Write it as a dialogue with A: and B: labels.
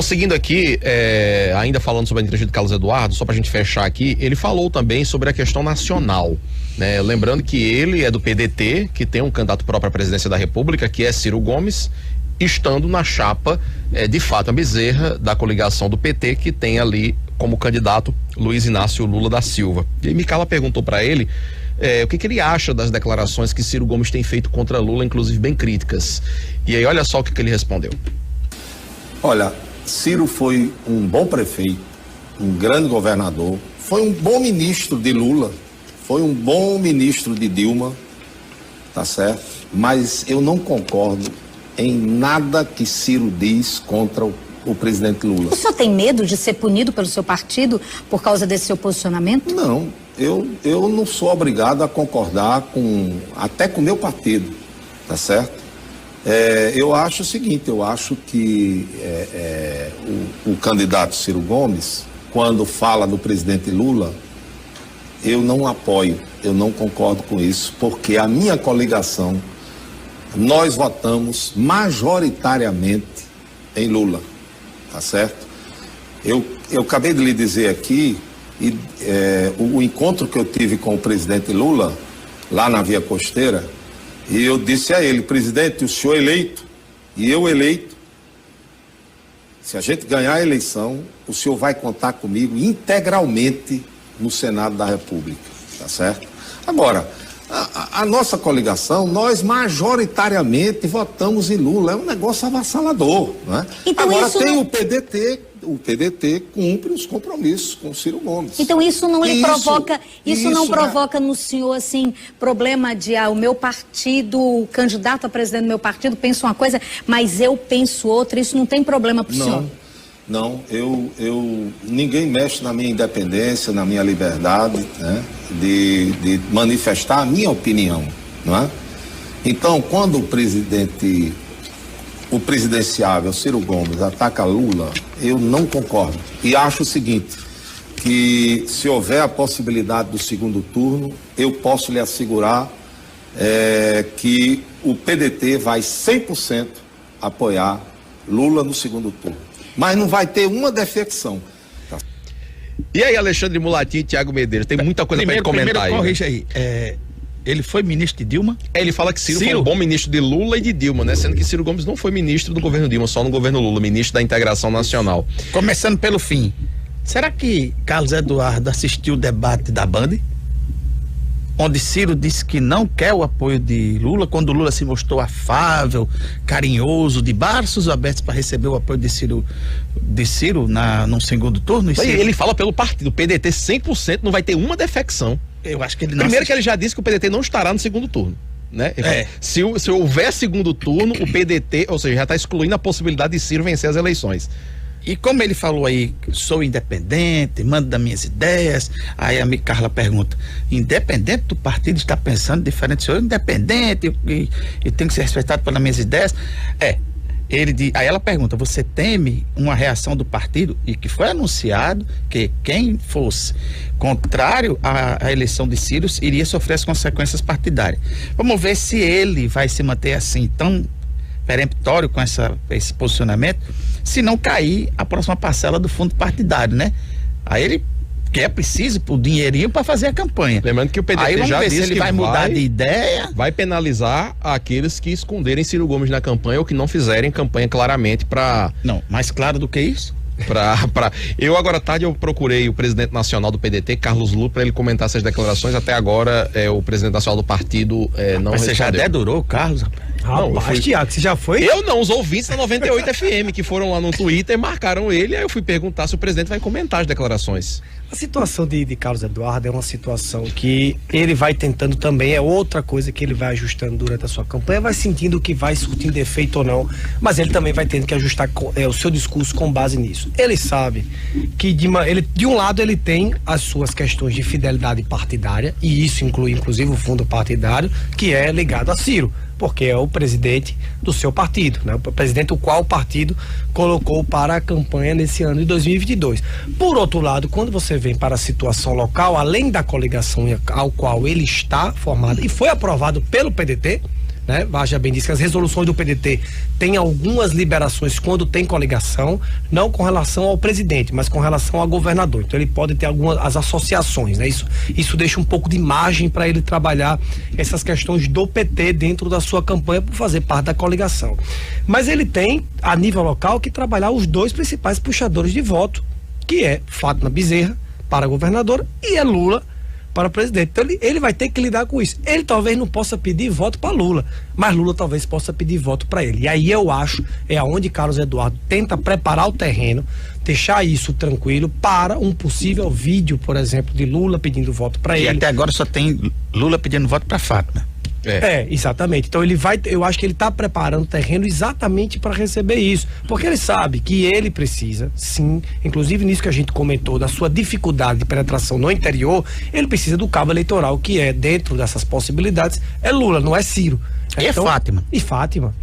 A: Seguindo aqui, ainda falando sobre a entrevista de Carlos Eduardo, só pra gente fechar aqui, ele falou também sobre a questão nacional, né? Lembrando que ele é do PDT, que tem um candidato próprio à presidência da República, que é Ciro Gomes, estando na chapa de Fátima Bezerra, da coligação do PT, que tem ali como candidato Luiz Inácio Lula da Silva. E aí Micala perguntou para ele o que ele acha das declarações que Ciro Gomes tem feito contra Lula, inclusive bem críticas. E aí olha só o que ele respondeu.
B: Olha, Ciro foi um bom prefeito, um grande governador, foi um bom ministro de Lula, foi um bom ministro de Dilma, tá certo? Mas eu não concordo em nada que Ciro diz contra o presidente Lula.
C: O senhor tem medo de ser punido pelo seu partido por causa desse seu posicionamento?
B: Não, eu não sou obrigado a concordar até com o meu partido, tá certo? Eu acho o seguinte, eu acho que o candidato Ciro Gomes, quando fala do presidente Lula, eu não apoio, eu não concordo com isso, porque a minha coligação, nós votamos majoritariamente em Lula, tá certo? Eu acabei de lhe dizer aqui, o encontro que eu tive com o presidente Lula, lá na Via Costeira, e eu disse a ele, presidente, o senhor eleito e eu eleito, se a gente ganhar a eleição, o senhor vai contar comigo integralmente no Senado da República, tá certo? Agora, a nossa coligação, nós majoritariamente votamos em Lula, é um negócio avassalador, né?
C: Então,
B: agora tem o PDT cumpre os compromissos com o Ciro Gomes.
C: Então isso não lhe provoca, isso não provoca no senhor, assim, problema de o meu partido, o candidato a presidente do meu partido pensa uma coisa, mas eu penso outra, isso não tem problema pro senhor?
B: Não, ninguém mexe na minha independência, na minha liberdade, né, de manifestar a minha opinião, não é? Então, quando o presidenciável Ciro Gomes ataca Lula, eu não concordo. E acho o seguinte, que se houver a possibilidade do segundo turno, eu posso lhe assegurar que o PDT vai 100% apoiar Lula no segundo turno. Mas não vai ter uma defecção. Tá.
A: E aí, Alexandre Mulatinho e Thiago Medeiros, tem muita coisa para comentar aí.
D: Primeiro, corrija aí. Ele foi ministro de Dilma?
A: Ele fala que Ciro foi um bom ministro de Lula e de Dilma, né? Sendo que Ciro Gomes não foi ministro do governo Dilma, só no governo Lula, ministro da Integração Nacional.
D: Começando pelo fim, será que Carlos Eduardo assistiu o debate da Band? Onde Ciro disse que não quer o apoio de Lula, quando Lula se mostrou afável, carinhoso, de braços abertos para receber o apoio de Ciro no segundo turno.
A: Ele fala pelo partido, o PDT 100% não vai ter uma defecção.
D: Eu acho que ele não
A: Primeiro que ele já disse que o PDT não estará no segundo turno, né? Se houver segundo turno, o PDT, ou seja, já está excluindo a possibilidade de Ciro vencer as eleições.
D: E como ele falou aí, sou independente, mando das minhas ideias, aí a Carla pergunta, independente do partido está pensando diferente, sou independente e tenho que ser respeitado pelas minhas ideias? Aí ela pergunta, você teme uma reação do partido? E que foi anunciado que quem fosse contrário à eleição de Ciro iria sofrer as consequências partidárias. Vamos ver se ele vai se manter assim tão peremptório com esse posicionamento, se não cair a próxima parcela do fundo partidário, né? Aí ele quer, precisa o dinheirinho para fazer a campanha.
A: Lembrando que o PDT
D: aí vamos
A: já
D: ver
A: disse
D: se ele
A: que
D: vai mudar de ideia.
A: Vai penalizar aqueles que esconderem Ciro Gomes na campanha ou que não fizerem campanha claramente para...
D: Não, mais claro do que isso?
A: Eu agora à tarde eu procurei o presidente nacional do PDT, Carlos Lula, para ele comentar essas declarações. Até agora o presidente nacional do partido não respondeu.
D: Você já dedurou o Carlos?
A: Rapaz,
E: Tiago, você já foi?
A: Eu não, os ouvintes da 98 FM que foram lá no Twitter, marcaram ele, aí eu fui perguntar se o presidente vai comentar as declarações.
E: A situação de Carlos Eduardo é uma situação que ele vai tentando também, é outra coisa que ele vai ajustando durante a sua campanha, vai sentindo que vai surtindo efeito ou não, mas ele também vai tendo que ajustar o seu discurso com base nisso. Ele sabe que de um lado ele tem as suas questões de fidelidade partidária, e isso inclui inclusive o fundo partidário, que é ligado a Ciro, porque é o presidente do seu partido, né? O presidente o qual o partido colocou para a campanha nesse ano de 2022. Por outro lado, quando você vem para a situação local, além da coligação ao qual ele está formado e foi aprovado pelo PDT, né? Veja bem, diz que as resoluções do PDT têm algumas liberações quando tem coligação, não com relação ao presidente, mas com relação ao governador. Então ele pode ter algumas as associações, né? Isso deixa um pouco de margem para ele trabalhar essas questões do PT dentro da sua campanha por fazer parte da coligação. Mas ele tem, a nível local, que trabalhar os dois principais puxadores de voto, que é Fátima Bezerra para governador e é Lula para presidente. Então ele vai ter que lidar com isso. Ele talvez não possa pedir voto para Lula, mas Lula talvez possa pedir voto para ele. E aí eu acho, é aonde Carlos Eduardo tenta preparar o terreno, deixar isso tranquilo para um possível vídeo, por exemplo, de Lula pedindo voto para ele.
D: E até agora só tem Lula pedindo voto para Fátima.
E: Exatamente. Então eu acho que ele está preparando o terreno exatamente para receber isso, porque ele sabe que ele precisa, sim, inclusive nisso que a gente comentou, da sua dificuldade de penetração no interior, ele precisa do cabo eleitoral, que é, dentro dessas possibilidades, é Lula, não é Ciro.
D: E então, Fátima.
E: E Fátima.